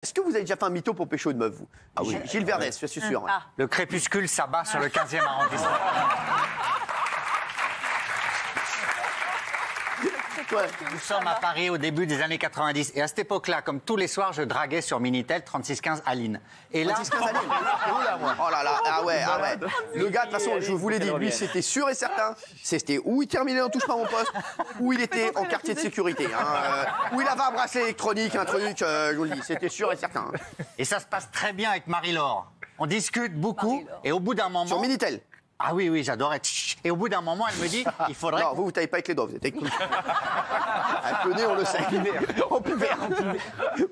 Est-ce que vous avez déjà fait un mytho pour pécho une meuf, vous? Ah oui. Gilles Verdès, je suis sûr. Ah. Le crépuscule s'abat sur le 15e arrondissement. Ouais. Nous sommes à Paris au début des années 90. Et à cette époque-là, comme tous les soirs, je draguais sur Minitel 3615 Aline. Et là... 3615 Aline. Oh là là, ah ouais. Le gars, de toute façon, je vous l'ai dit, lui, c'était sûr et certain. C'était où il terminait en touche pas mon poste, où il était en quartier de sécurité. Où il avait un bracelet électronique, un truc, je vous le dis, c'était sûr et certain. Et ça se passe très bien avec Marie-Laure. On discute beaucoup, et au bout d'un moment... Sur Minitel. Ah oui, j'adorais. Et au bout d'un moment, elle me dit, il faudrait... Non, vous taillez pas avec les doigts, vous êtes avec... Avec le nez, on le sait. En pubère.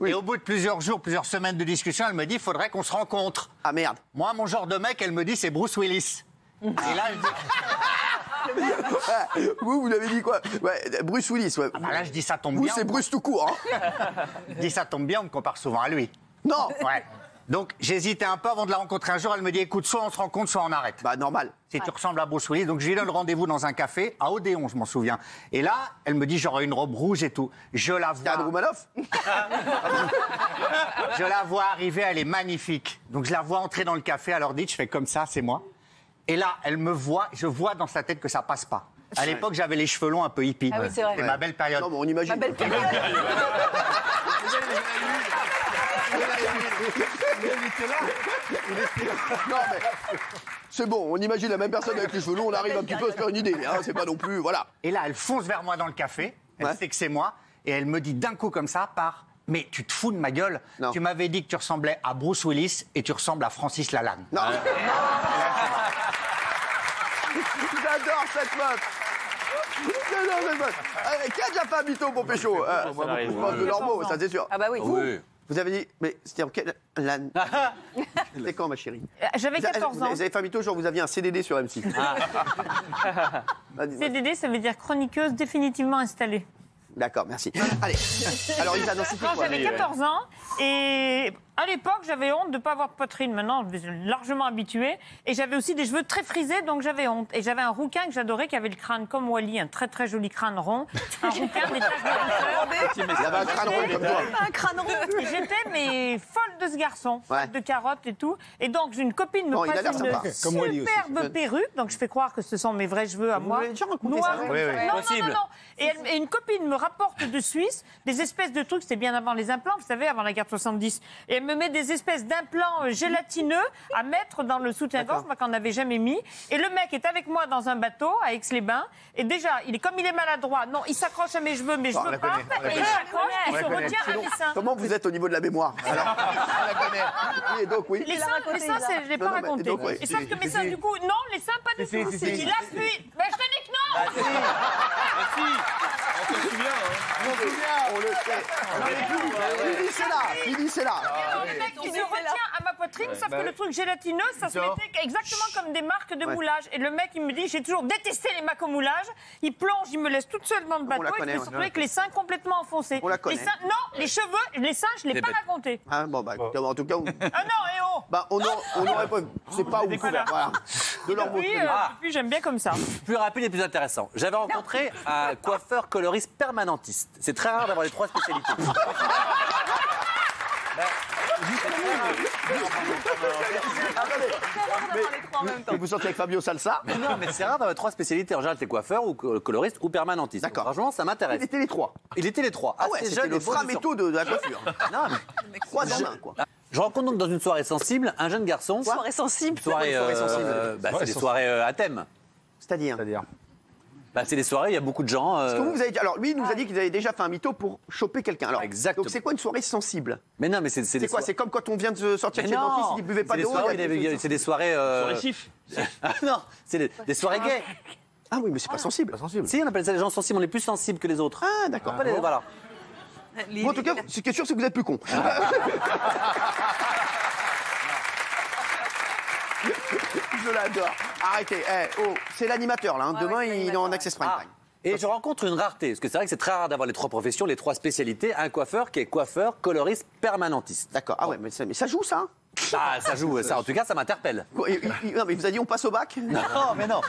Oui. Et au bout de plusieurs jours, plusieurs semaines de discussion, elle me dit, il faudrait qu'on se rencontre. Ah merde. Moi, mon genre de mec, elle me dit, c'est Bruce Willis. Et là, elle dit... Vous l'avez dit quoi? Ouais, Bruce Willis, ouais. Ah bah là, je dis, ça tombe vous, bien. c'est Bruce tout court, hein. Je dis, ça tombe bien, on me compare souvent à lui. Non. Ouais. Donc, j'hésitais un peu avant de la rencontrer un jour. Elle me dit, écoute, soit on se rencontre, soit on arrête. Bah, normal. Si tu ressembles à Bruce Willis. Donc, je lui donne rendez-vous dans un café, à Odéon, je m'en souviens. Et là, elle me dit, j'aurai une robe rouge et tout. Je la vois. Yann Roumanoff. Je la vois arriver, elle est magnifique. Donc, je la vois entrer dans le café, alors dites, je fais comme ça, c'est moi. Et là, elle me voit, je vois dans sa tête que ça passe pas. À l'époque, j'avais les cheveux longs un peu hippie. Ah oui, c'est vrai. C'est ma belle période. Non, mais on imagine. Ma belle période. Non, mais c'est bon, on imagine la même personne avec les cheveux longs, on arrive un petit peu à se faire une idée, hein, c'est pas non plus, voilà. Et là, elle fonce vers moi dans le café, elle sait que c'est moi, et elle me dit d'un coup comme ça, mais tu te fous de ma gueule. Non. Tu m'avais dit que tu ressemblais à Bruce Willis et tu ressembles à Francis Lalanne. Non. J'adore cette meuf. J'adore cette meuf. Qui a déjà fait un mytho pour pécho? Je pense de leurs mots, ça c'est sûr. Ah bah oui. Vous avez dit, mais c'était en quelle... C'était quand, ma chérie? J'avais 14 ans. Vous avez fait un mytho, genre vous aviez un CDD sur M6. CDD, ça veut dire chroniqueuse définitivement installée. D'accord, merci. Allez, alors Isa, non, c'était Non, quoi? j'avais 14 ans et à l'époque, j'avais honte de ne pas avoir de poitrine. Maintenant, je suis largement habituée. Et j'avais aussi des cheveux très frisés, donc j'avais honte. Et j'avais un rouquin que j'adorais, qui avait le crâne comme Wally, un très très joli crâne rond. Un rouquin, des taches de Il avait un crâne rond comme toi. Un crâne rond. Et j'étais mais folle de ce garçon, Ouais. folle de carottes et tout. Et donc, j'ai une copine me Non, il a prête l'air sympa. une Comme Wally aussi. superbe perruque. Donc, je fais croire que ce sont mes vrais cheveux à moi. l'avez déjà raconté, Noirs. ça, oui, oui. Non. Et une copine me rapporte de Suisse des espèces de trucs, c'était bien avant les implants, vous savez, avant la guerre de 70. Et elle me met des espèces d'implants gélatineux à mettre dans le soutien-gorge, moi, qu'on n'avait jamais mis. Et le mec est avec moi dans un bateau à Aix-les-Bains. Et déjà, comme il est maladroit, non, il s'accroche à mes cheveux, mes cheveux partent. Et il s'accroche, il se retient à mes seins. Comment vous êtes au niveau de la mémoire? Alors, on la connaît. Oui, donc oui. Les seins, je ne l'ai pas raconté. donc, oui. Et sauf que mes seins, du coup, non, les seins, pas du tout. Il appuie. Mais je te dis que non. On le sait. Fini, c'est là. Alors, le mec, il se retient à ma poitrine, sauf que le truc gélatineux, ça se mettait exactement comme des marques de moulage. Et le mec, il me dit, j'ai toujours détesté les marques au moulage. Il plonge, il me laisse toute seule dans le bateau. connaît, Et je me suis retrouvée avec les seins complètement enfoncés. On la connaît. Les seins, non, les cheveux, les seins, je ne l'ai pas raconté. Hein, bon, bah, écoutez, en tout cas, Ah non, et oh. bah, on aurait pas. C'est pas ouf. Voilà. De leur mot. Depuis, j'aime bien comme ça. Plus rapide et plus intéressant. J'avais rencontré un coiffeur coloriste permanentiste. C'est très rare d'avoir les trois spécialités. Mais vous sortez avec Fabio Salsa? Mais non, mais c'est rare d'avoir trois spécialités. En général, t'es coiffeur ou coloriste ou permanentiste. D'accord. Donc, franchement, ça Il m'intéresse. était les trois. Il était les trois. Ah ouais, Assez c'était jeune le et beau de framéto de la coiffure. Non, mais... Trois dans un, quoi. Je rencontre donc dans une soirée sensible un jeune garçon. Soirée sensible. Soirée, c'est des soirées à thème. C'est-à-dire? Bah, c'est des soirées, il y a beaucoup de gens. Parce que vous avez dit- alors lui, il nous a dit qu'il avait déjà fait un mytho pour choper quelqu'un. Alors, Exactement. donc c'est quoi une soirée sensible? Mais non, mais c'est C'est des quoi? soirées. C'est comme quand on vient de sortir Mais chez le non, dentiste, il buvait pas c'est des d'eau. soirées, c'est des soirées. Ah non, c'est des soirées gays. Ah oui, mais c'est pas sensible. Si, on appelle ça les gens sensibles, on est plus sensibles que les autres. Ah d'accord. Pas les- voilà. Bon, en tout cas, ce qui est sûr, c'est que vous êtes plus con. Je l'adore. Arrêtez. C'est l'animateur là. Demain, il est en access prime time. Et je rencontre une rareté, parce que c'est vrai que c'est très rare d'avoir les trois professions, les trois spécialités. Un coiffeur qui est coiffeur, coloriste, permanentiste. D'accord. Ah ouais, mais ça joue ça, hein? Ah, ça joue, ça. En tout cas, ça m'interpelle. Quoi, non, mais il vous a dit on passe au bac? Non, mais non.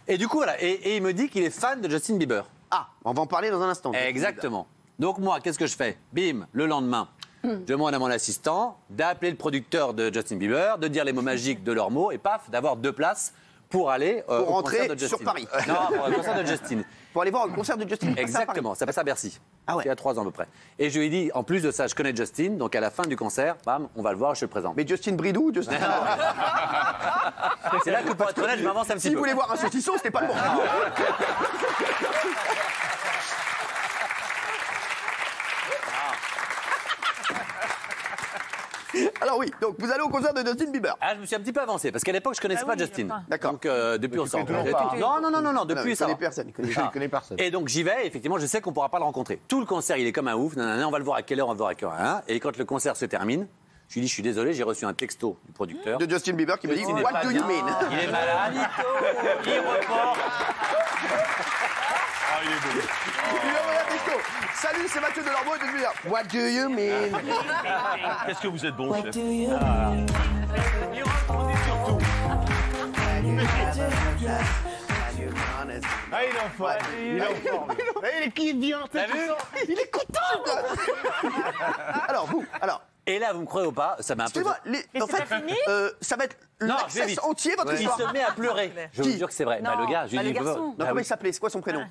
Et du coup, voilà. Et il me dit qu'il est fan de Justin Bieber. Ah, on va en parler dans un instant. Exactement. Donc moi, qu'est-ce que je fais? Bim, le lendemain, je demande à mon assistant d'appeler le producteur de Justin Bieber, de dire les mots magiques de leurs mots et paf, d'avoir 2 places pour aller au rentrer concert de Justin. sur Paris. Non, pour le concert de Justin. Pour aller voir un concert de Justin. Exactement, ça passe à Bercy. Ah ouais. Il y a 3 ans à peu près. Et je lui ai dit, en plus de ça, je connais Justin, donc à la fin du concert, bam, on va le voir, je te le présente. Mais Justin Bridou, Justin. C'est là que pour être honnête, je m'avance un petit Si peu. vous voulez voir un saucisson, c'était pas le bon. Alors oui, donc vous allez au concert de Justin Bieber. Ah, je me suis un petit peu avancé, parce qu'à l'époque, je connaissais Ah pas oui, Justin. enfin. D'accord. Donc depuis, on s'en toujours pas. Non, depuis, Il ça connaît va. personne. Il connaît Je ne connais personne. Et donc j'y vais, effectivement, je sais qu'on pourra pas le rencontrer. Tout le concert, il est comme un ouf, nanana, on va le voir à quelle heure, on va le voir à quelle heure. Hein. Et quand le concert se termine, je lui dis, je suis désolé, j'ai reçu un texto du producteur. de Justin Bieber qui me dit Justin n'est What pas do bien, you mean? Il est malade, il report. Ah, il est beau. Il lui envoie un texto. Salut, c'est Mathieu Delormeau et de lui dire What do you mean? Qu'est-ce que vous êtes bon, chef. Il répondit surtout. Ah, il est en forme. Il est en forme. Il est qui bien. T'as vu? Il est content. Alors vous, alors. Et là, vous me croyez ou pas, ça m'a un peu... Excusez-moi, Mais en c'est fait, pas fini ça va être Non, je vais l'access vite. entier votre Il histoire. se met à pleurer. Je vous Qui jure que c'est vrai. Bah, Non, le gars, je lui bah, dis... le garçon. Non, Ah comment oui. il s'appelait? C'est quoi son prénom?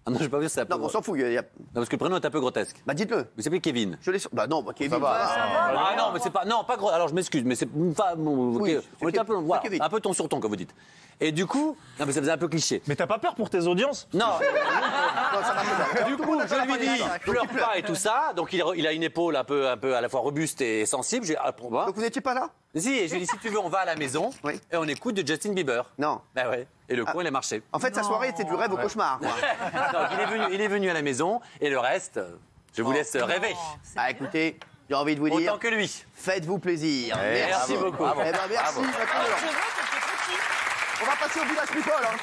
Ah non, je vais pas dire c'est un peu... Non, on s'en fout. Non, parce que le prénom est un peu grotesque. Bah dites-le. Vous s'appelez Kevin. Je l'ai sur. Bah non, bah, Kevin. Ah non, mais c'est pas... Non, pas gros. Alors, je m'excuse, mais c'est... Enfin, bon, ok. Oui, On était un peu... c'est Voilà, Kevin. un peu ton sur ton, comme vous dites. Et du coup... Non, mais ça faisait un peu cliché. Mais t'as pas peur pour tes audiences? Non, Non, ça va pas. du coup, je lui dis, pleure pas et tout ça. Donc, il a une épaule un peu à la fois robuste et sensible. J'ai pour moi. Donc vous n'étiez pas là? Si, et je lui dis, si tu veux, on va à la maison Oui. et on écoute de Justin Bieber. Non. Bah ouais. Et le coin, il a marché. En fait, sa soirée était du rêve au cauchemar. quoi. Donc, il est venu à la maison et le reste, je vous laisse rêver. Ah, écoutez, j'ai envie de vous dire, Autant que lui. faites-vous plaisir. Merci beaucoup. Eh ben, merci. Mathieu. On va passer au village people. Hein.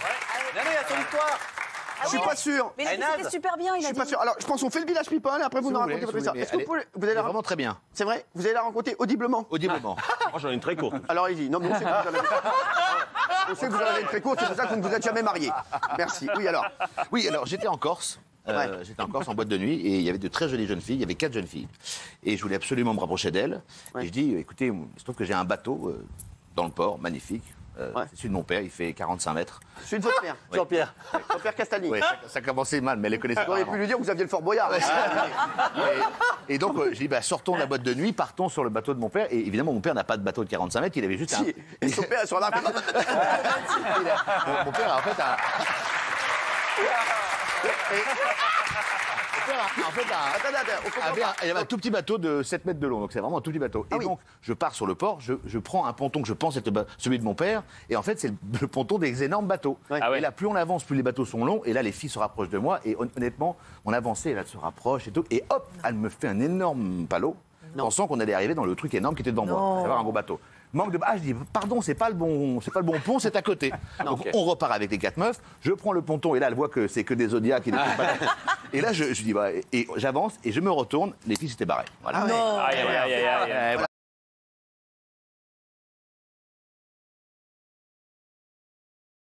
Non, mais il y a son victoire. Je suis pas sûr. Mais Ah, c'était Naz. super bien, il Je a suis dit. pas sûr. Alors, je pense qu'on fait le village people et après vous nous racontez votre histoire. Est-ce que vous allez la Vraiment très bien. C'est vrai? Vous allez la raconter audiblement? Audiblement. Moi, j'en ai une très courte. Alors allez-y. Non, mais on sait que vous avez... On sait que vous en avez une très courte, c'est pour ça que vous ne vous êtes jamais marié. Merci. Oui, alors. Oui, alors j'étais en Corse. Ouais. J'étais en Corse en boîte de nuit et il y avait de très jolies jeunes filles. Il y avait 4 jeunes filles. Et je voulais absolument me rapprocher d'elles. Ouais. Et je dis, écoutez, il se trouve que j'ai un bateau dans le port, magnifique. Ouais. C'est celui de mon père, il fait 45 mètres. C'est une votre mère. Jean-Pierre. Jean-Pierre Castaldi. Oui, ça commençait mal, mais elle les connaissait Vous auriez pas. pu lui dire que vous aviez le Fort Boyard. Et donc, je dis, bah, sortons de la boîte de nuit, partons sur le bateau de mon père. Et évidemment, mon père n'a pas de bateau de 45 mètres, il avait juste un. Si. Et son père sur la Mon père, en fait, a. Il y avait un tout petit bateau de 7 mètres de long, donc c'est vraiment un tout petit bateau. Ah et oui. donc, je pars sur le port, je prends un ponton que je pense être celui de mon père, et en fait, c'est le ponton des énormes bateaux. Ouais. Ah Et là, plus on avance, plus les bateaux sont longs, et là, les filles se rapprochent de moi, et honnêtement, on avançait, et là, elles se rapprochent et tout, et hop, elle me fait un énorme palot, pensant qu'on allait arriver dans le truc énorme qui était devant moi, c'est-à-dire un gros bateau. Manque de... Ah, je dis, pardon, c'est pas le bon pont, c'est à côté. Donc, ok. on repart avec les 4 meufs, je prends le ponton, et là, elle voit que c'est que des zodiacs et des trucs pas- Et là, je dis, bah, et j'avance, et je me retourne, les filles s'étaient barrées. Voilà. Ah ouais. Aïe, aïe, aïe, aïe, aïe. Voilà.